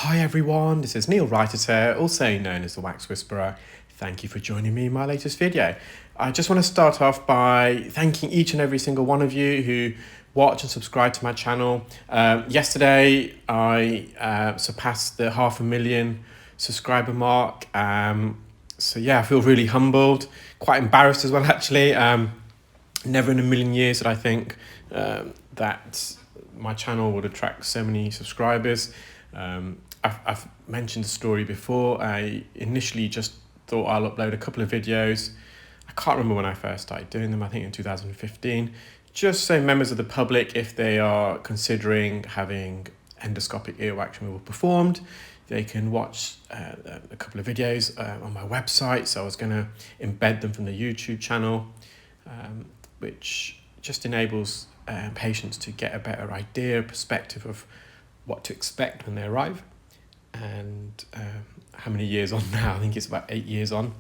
Hi everyone, this is Neel Raithatha, also known as the Wax Whisperer. Thank you for joining me in my latest video. I just want to start off by thanking each and every single one of you who watch and subscribe to my channel. Yesterday I surpassed the 500,000 subscriber mark. So yeah, I feel really humbled, quite embarrassed as well actually. Never in a million years did I think that my channel would attract so many subscribers. I've mentioned the story before. I initially just thought I'll upload a couple of videos. I can't remember when I first started doing them, I think in 2015, just so members of the public, if they are considering having endoscopic earwax removal performed, they can watch a couple of videos on my website. So I was going to embed them from the YouTube channel, which just enables patients to get a better idea, perspective of what to expect when they arrive. And how many years on now? I think it's about 8 years on,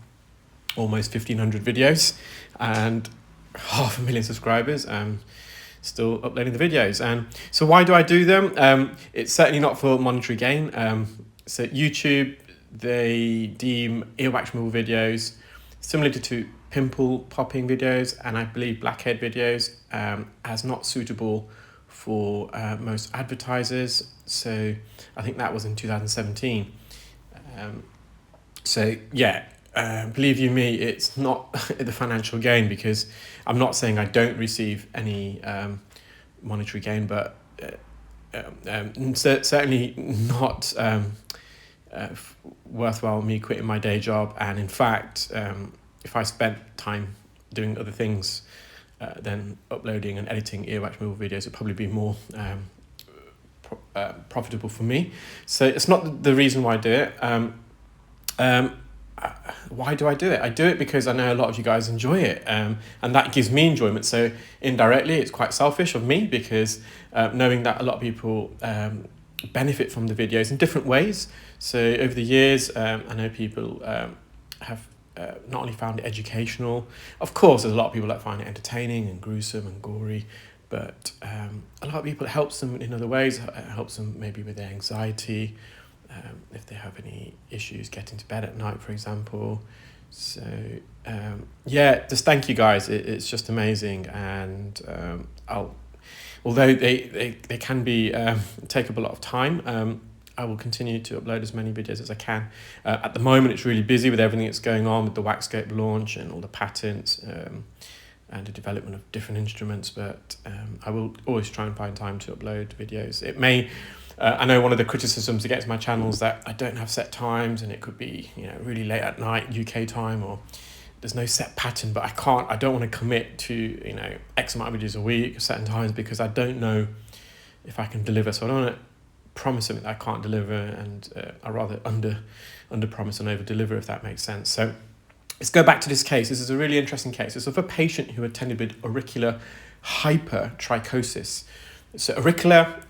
almost 1,500 videos and 500,000 subscribers. Still uploading the videos. And so why do I do them? It's certainly not for monetary gain. So YouTube, they deem earwax removal videos similar to pimple popping videos, and I believe blackhead videos, as not suitable for most advertisers. So I think that was in 2017. So yeah, believe you me, it's not the financial gain, because I'm not saying I don't receive any monetary gain, but certainly not worthwhile me quitting my day job. And in fact, if I spent time doing other things than uploading and editing earwax removal videos, it'd probably be more profitable for me. So it's not the reason why I do it. Why do I do it? I do it because I know a lot of you guys enjoy it, and that gives me enjoyment. So indirectly, it's quite selfish of me, because knowing that a lot of people benefit from the videos in different ways. So over the years, I know people have not only found it educational. Of course, there's a lot of people that find it entertaining and gruesome and gory, but a lot of people, it helps them in other ways. It helps them maybe with their anxiety, if they have any issues getting to bed at night, for example. So yeah, just thank you guys. It's just amazing. And although they can be take up a lot of time, I will continue to upload as many videos as I can. At the moment, it's really busy with everything that's going on with the Waxscope launch and all the patents and the development of different instruments. But I will always try and find time to upload videos. It may, I know one of the criticisms against my channel is that I don't have set times, and it could be, you know, really late at night UK time, or there's no set pattern. But I don't want to commit to, you know, X amount of videos a week at certain times, because I don't know if I can deliver. So I don't want to promise something that I can't deliver, and I rather under promise and over deliver, if that makes sense. So let's go back to this case. This is a really interesting case. It's of a patient who attended with auricular hypertrichosis. So auricular,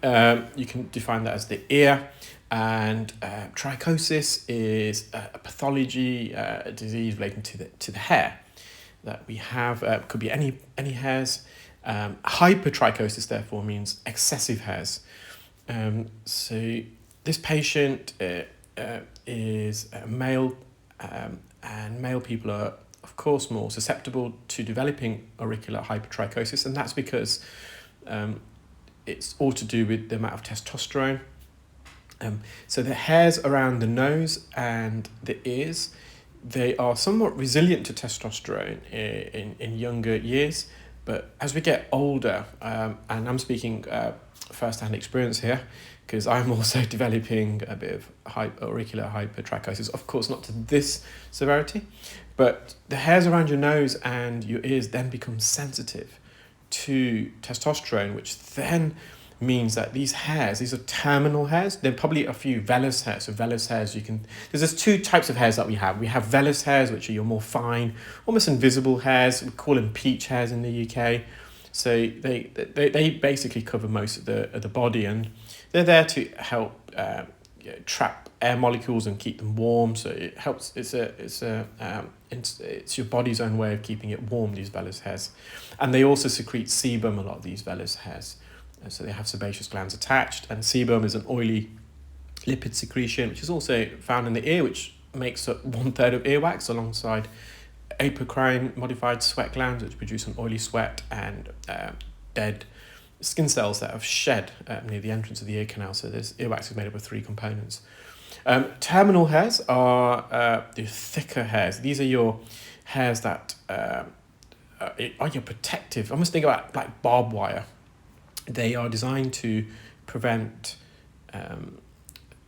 you can define that as the ear, and trichosis is a pathology, a disease relating to the hair that we have. Could be any hairs. Hypertrichosis therefore means excessive hairs. So this patient is a male, and male people are of course more susceptible to developing auricular hypertrichosis, and that's because it's all to do with the amount of testosterone. So the hairs around the nose and the ears, they are somewhat resilient to testosterone in younger years, but as we get older, and I'm speaking first-hand experience here, because I'm also developing a bit of auricular hypertrichosis, of course not to this severity, but the hairs around your nose and your ears then become sensitive to testosterone, which then means that these are terminal hairs. There are probably a few vellus hairs. So vellus hairs, there's two types of hairs that we have. We have vellus hairs, which are your more fine, almost invisible hairs. We call them peach hairs in the UK. So they basically cover most of the body, and they're there to help trap air molecules and keep them warm. So it helps. It's your body's own way of keeping it warm, these vellus hairs, and they also secrete sebum. A lot of these vellus hairs, so they have sebaceous glands attached, and sebum is an oily lipid secretion, which is also found in the ear, which makes up 1/3 of earwax, alongside apocrine modified sweat glands, which produce an oily sweat, and dead skin cells that have shed near the entrance of the ear canal. So this earwax is made up of 3 components. Terminal hairs are the thicker hairs. These are your hairs that are your protective. Almost think about like barbed wire. They are designed to prevent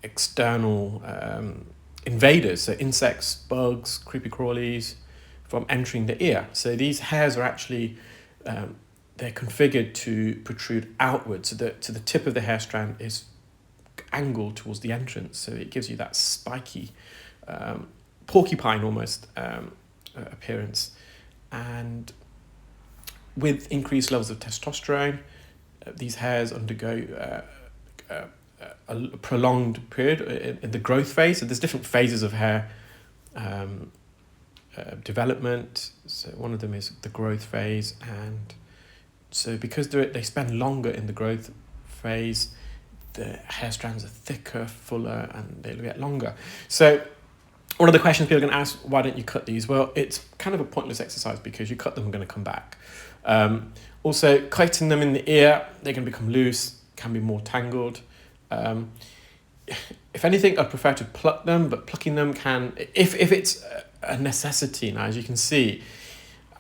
external invaders, so insects, bugs, creepy crawlies, from entering the ear. So these hairs are actually they're configured to protrude outwards, so that to the tip of the hair strand is angled towards the entrance, so it gives you that spiky porcupine almost appearance. And with increased levels of testosterone, these hairs undergo a prolonged period in the growth phase. So there's different phases of hair development. So one of them is the growth phase, and so because they spend longer in the growth phase, the hair strands are thicker, fuller, and they'll get longer. So one of the questions people are going to ask, why don't you cut these? Well, it's kind of a pointless exercise because you cut them, they're going to come back. Also, cutting them in the ear, they're going to become loose, can be more tangled. If anything, I'd prefer to pluck them, but plucking them can, if it's a necessity. Now, as you can see,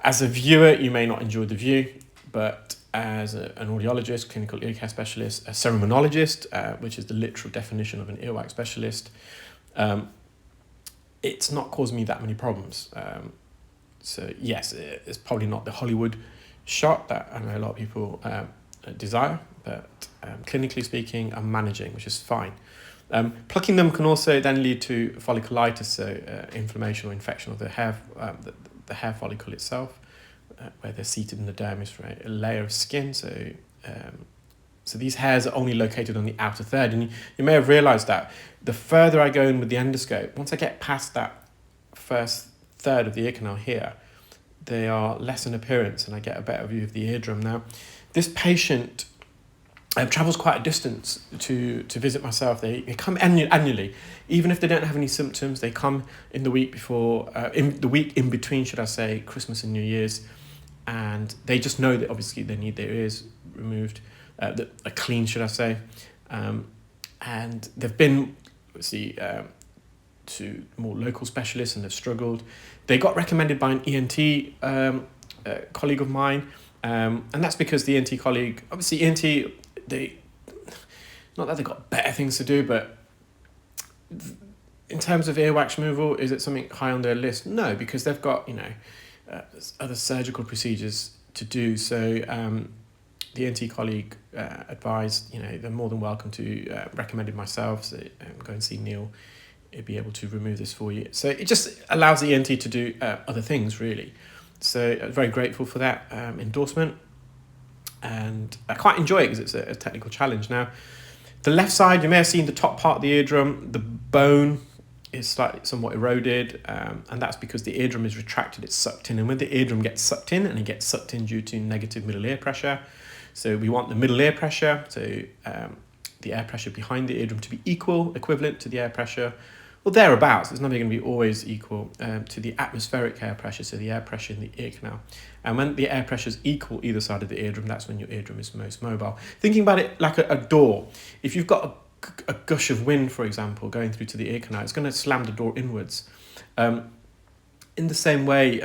as a viewer, you may not enjoy the view, but as an audiologist, clinical ear care specialist, a ceremonologist, which is the literal definition of an earwax specialist, it's not caused me that many problems. So yes, it's probably not the Hollywood shot that I know a lot of people desire, but clinically speaking, I'm managing, which is fine. Plucking them can also then lead to folliculitis, so inflammation or infection of the hair, the hair follicle itself, where they're seated in the dermis for a layer of skin. So these hairs are only located on the outer third, and you may have realised that the further I go in with the endoscope, once I get past that first third of the ear canal here, they are less in appearance, and I get a better view of the eardrum. Now, this patient travels quite a distance to visit myself. They come annually, even if they don't have any symptoms. They come in the week before, in the week in between, should I say, Christmas and New Year's, and they just know that obviously they need their ears removed, clean, should I say, and they've been to more local specialists and they've struggled. They got recommended by an ENT colleague of mine, and that's because the ENT colleague, obviously ENT, not that they've got better things to do, but in terms of earwax removal, is it something high on their list? No, because they've got other surgical procedures to do. So the ENT colleague advised, they're more than welcome to recommended myself, so go and see Neil. He'll be able to remove this for you. So it just allows the ENT to do other things, really. So I'm very grateful for that endorsement. And I quite enjoy it because it's a technical challenge. Now, the left side, you may have seen the top part of the eardrum, the bone is somewhat eroded, and that's because the eardrum is retracted, it's sucked in. And when the eardrum gets sucked in, and it gets sucked in due to negative middle ear pressure, so we want the middle ear pressure, so the air pressure behind the eardrum to be equivalent to the air pressure, well, thereabouts. It's never going to be always equal to the atmospheric air pressure, so the air pressure in the ear canal. And when the air pressure is equal either side of the eardrum, that's when your eardrum is most mobile. Thinking about it like a door, if you've got a gush of wind, for example, going through to the ear canal, it's going to slam the door inwards. In the same way,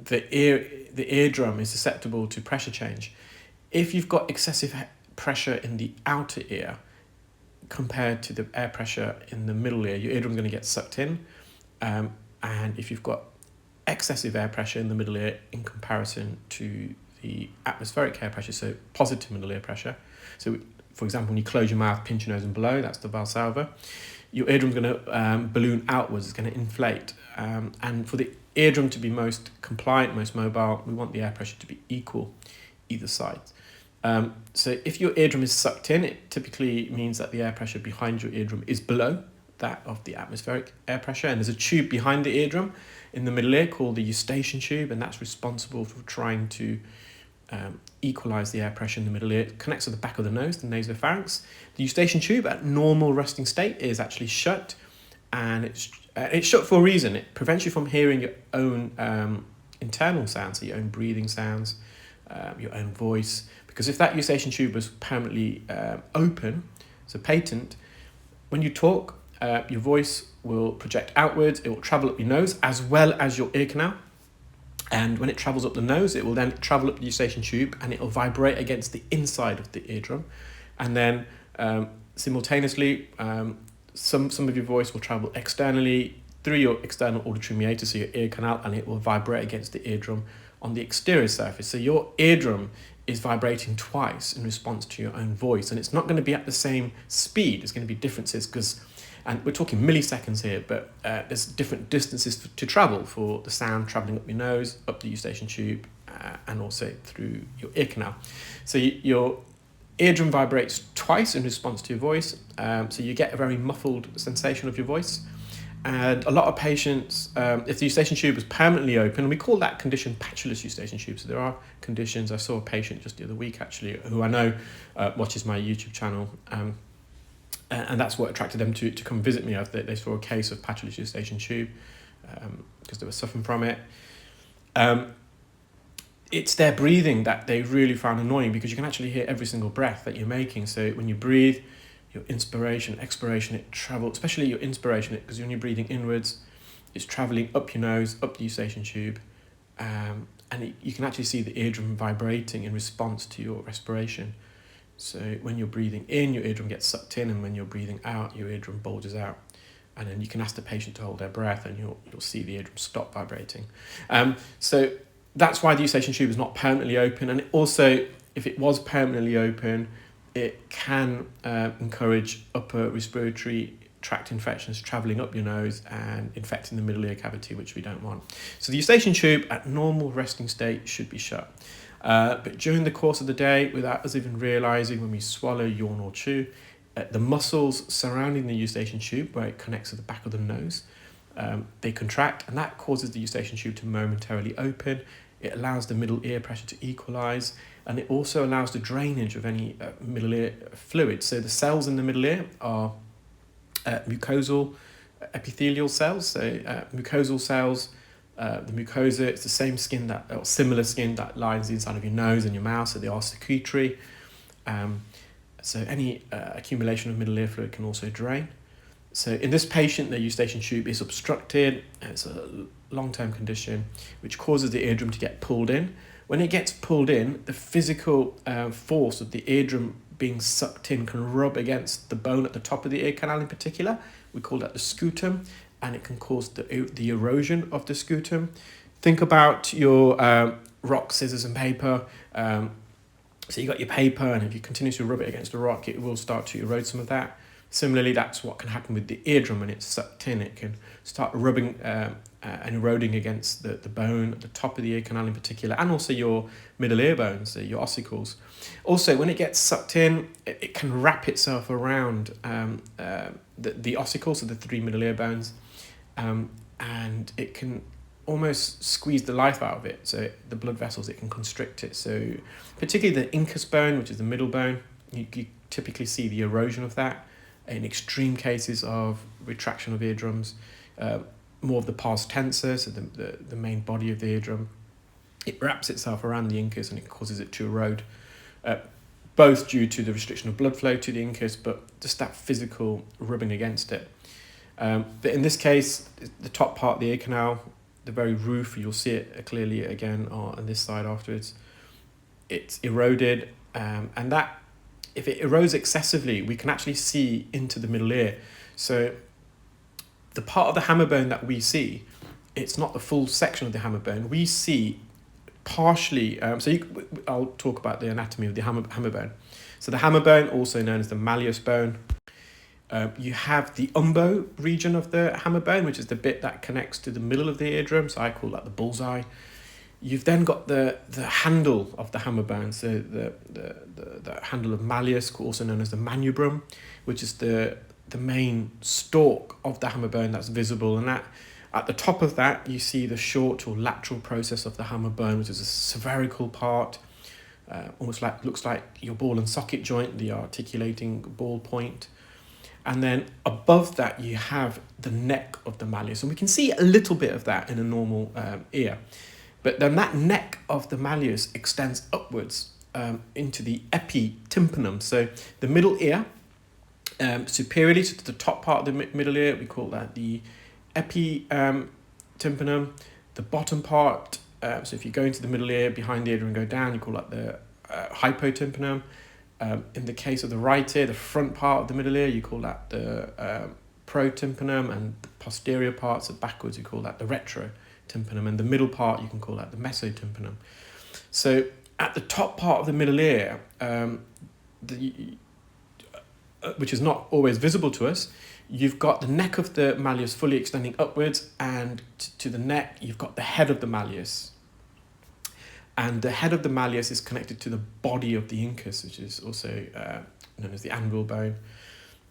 the eardrum is susceptible to pressure change. If you've got excessive pressure in the outer ear compared to the air pressure in the middle ear, your eardrum's going to get sucked in. And if you've got excessive air pressure in the middle ear in comparison to the atmospheric air pressure, so positive middle ear pressure. So, for example, when you close your mouth, pinch your nose and blow, that's the valsalva, your eardrum's going to balloon outwards, it's going to inflate. And for the eardrum to be most compliant, most mobile, we want the air pressure to be equal either side. So if your eardrum is sucked in, it typically means that the air pressure behind your eardrum is below that of the atmospheric air pressure, and there's a tube behind the eardrum in the middle ear called the eustachian tube, and that's responsible for trying to equalize the air pressure in the middle ear. It connects to the back of the nose, the nasopharynx. The eustachian tube at normal resting state is actually shut, and it's shut for a reason. It prevents you from hearing your own internal sounds, so your own breathing sounds, your own voice. Because if that eustachian tube was permanently open, so patent, when you talk, your voice will project outwards, it will travel up your nose as well as your ear canal. And when it travels up the nose, it will then travel up the eustachian tube and it will vibrate against the inside of the eardrum. And then simultaneously, some of your voice will travel externally through your external auditory meatus, so your ear canal, and it will vibrate against the eardrum on the exterior surface. So your eardrum is vibrating twice in response to your own voice, and it's not going to be at the same speed. There's going to be differences because, and we're talking milliseconds here, but there's different distances to travel for the sound traveling up your nose, up the eustachian tube, and also through your ear canal. So your eardrum vibrates twice in response to your voice, so you get a very muffled sensation of your voice. And a lot of patients, if the eustachian tube was permanently open, we call that condition patulous eustachian tube. So there are conditions. I saw a patient just the other week actually, who I know watches my YouTube channel, and that's what attracted them to come visit me. They saw a case of patulous eustachian tube because they were suffering from it. It's their breathing that they really found annoying, because you can actually hear every single breath that you're making. So when you breathe, your inspiration, expiration, it travels, especially your inspiration, because when you're breathing inwards, it's traveling up your nose, up the eustachian tube, and you can actually see the eardrum vibrating in response to your respiration. So when you're breathing in, your eardrum gets sucked in, and when you're breathing out, your eardrum bulges out. And then you can ask the patient to hold their breath, and you'll see the eardrum stop vibrating. So that's why the eustachian tube is not permanently open, and also, if it was permanently open, it can encourage upper respiratory tract infections travelling up your nose and infecting the middle ear cavity, which we don't want. So the eustachian tube at normal resting state should be shut. But during the course of the day, without us even realising, when we swallow, yawn or chew, the muscles surrounding the eustachian tube, where it connects to the back of the nose, they contract, and that causes the eustachian tube to momentarily open. It allows the middle ear pressure to equalise, and it also allows the drainage of any middle ear fluid. So the cells in the middle ear are mucosal epithelial cells. So mucosal cells, the mucosa, it's the same skin or similar skin that lines the inside of your nose and your mouth, so they are secretory. So any accumulation of middle ear fluid can also drain. So in this patient, the eustachian tube is obstructed. It's a long-term condition which causes the eardrum to get pulled in. When it gets pulled in, the physical force of the eardrum being sucked in can rub against the bone at the top of the ear canal in particular. We call that the scutum, and it can cause the erosion of the scutum. Think about your rock, scissors and paper. So you got your paper, and if you continue to rub it against the rock, it will start to erode some of that. Similarly, that's what can happen with the eardrum when it's sucked in. It can start rubbing and eroding against the bone at the top of the ear canal in particular, and also your middle ear bones, your ossicles. Also, when it gets sucked in, it can wrap itself around the ossicles, so the three middle ear bones, and it can almost squeeze the life out of it. So the blood vessels, it can constrict it. So particularly the incus bone, which is the middle bone, you typically see the erosion of that. In extreme cases of retraction of eardrums, more of the pars tensa, so the main body of the eardrum, it wraps itself around the incus and it causes it to erode, both due to the restriction of blood flow to the incus, but just that physical rubbing against it. But in this case, the top part of the ear canal, the very roof, you'll see it clearly again on this side afterwards, it's eroded, and that, if it erodes excessively, we can actually see into the middle ear. So the part of the hammer bone that we see, it's not the full section of the hammer bone. We see partially, I'll talk about the anatomy of the hammer bone. So the hammer bone, also known as the malleus bone, you have the umbo region of the hammer bone, which is the bit that connects to the middle of the eardrum. So I call that the bullseye. You've then got the handle of the hammer bone, so the handle of malleus, also known as the manubrum, which is the main stalk of the hammer bone that's visible. And that at the top of that, you see the short or lateral process of the hammer bone, which is a spherical part. almost looks like your ball and socket joint, the articulating ball point. And then above that, you have the neck of the malleus. And we can see a little bit of that in a normal ear. But then that neck of the malleus extends upwards into the epitympanum. So the middle ear, superiorly to the top part of the middle ear, we call that the epitympanum. The bottom part, so if you go into the middle ear, behind the eardrum and go down, you call that the hypotympanum. In the case of the right ear, the front part of the middle ear, you call that the protympanum, and the posterior parts are backwards, you call that the retrotympanum, and the middle part, you can call that the mesotympanum. So at the top part of the middle ear, which is not always visible to us, you've got the neck of the malleus fully extending upwards, and to the neck, you've got the head of the malleus. And the head of the malleus is connected to the body of the incus, which is also known as the anvil bone.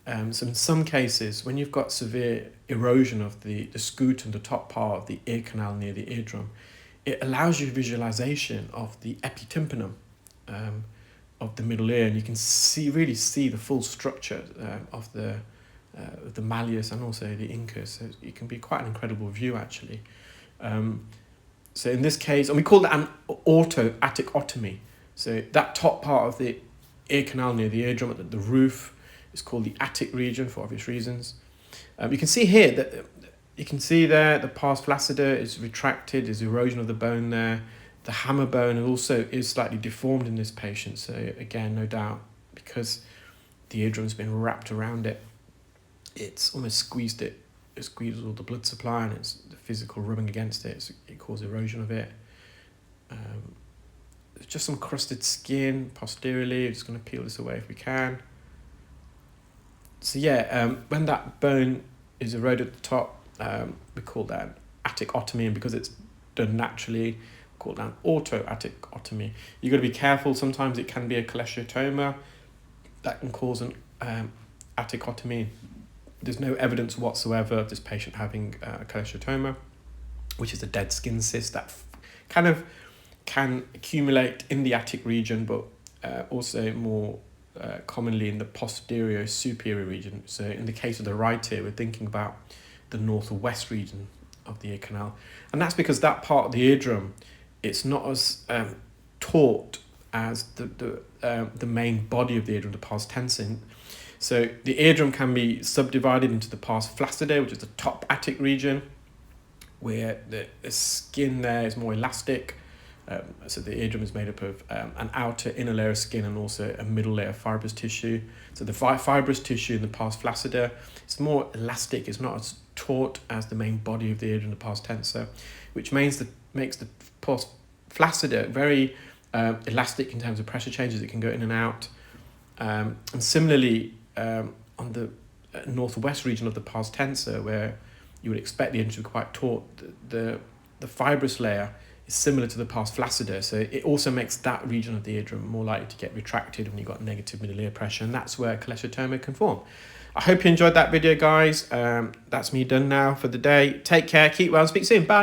So in some cases, when you've got severe erosion of the scutum, the top part of the ear canal near the eardrum, it allows you visualization of the epitympanum of the middle ear, and you can really see the full structure of the malleus and also the incus. So it can be quite an incredible view, actually. So in this case, and we call that an autoatticotomy. So that top part of the ear canal near the eardrum at the roof is called the attic region for obvious reasons. You can see here that there the pars flaccida is retracted. There's erosion of the bone there. The hammer bone also is slightly deformed in this patient. So again, no doubt, because the eardrum's been wrapped around it, it's almost squeezed it. It squeezes all the blood supply, and it's the physical rubbing against it. So it causes erosion of it. There's just some crusted skin posteriorly. I'm just going to peel this away if we can. So yeah, when that bone is eroded at the top, we call that an atticotomy, and because it's done naturally, we call that an autoatticotomy. You've got to be careful. Sometimes it can be a cholesteatoma that can cause an atticotomy. There's no evidence whatsoever of this patient having a cholesteatoma, which is a dead skin cyst that kind of can accumulate in the attic region, but also more commonly in the posterior superior region. So in the case of the right ear, we're thinking about the northwest region of the ear canal. And that's because that part of the eardrum, it's not as taut as the main body of the eardrum, the pars tensin. So the eardrum can be subdivided into the pars flaccida, which is the top attic region, where the skin there is more elastic. So the eardrum is made up of an outer inner layer of skin and also a middle layer of fibrous tissue. So the fibrous tissue in the pars flaccida, it's more elastic, it's not as taut as the main body of the eardrum, the pars tensa, which makes the pars flaccida very elastic in terms of pressure changes. It can go in and out. And similarly, on the northwest region of the pars tensa, where you would expect the eardrum to be quite taut, the fibrous layer is similar to the pars flaccida, so it also makes that region of the eardrum more likely to get retracted when you've got negative middle ear pressure, and that's where cholesteatoma can form. I hope you enjoyed that video, guys. That's me done now for the day. Take care, keep well, speak soon, bye.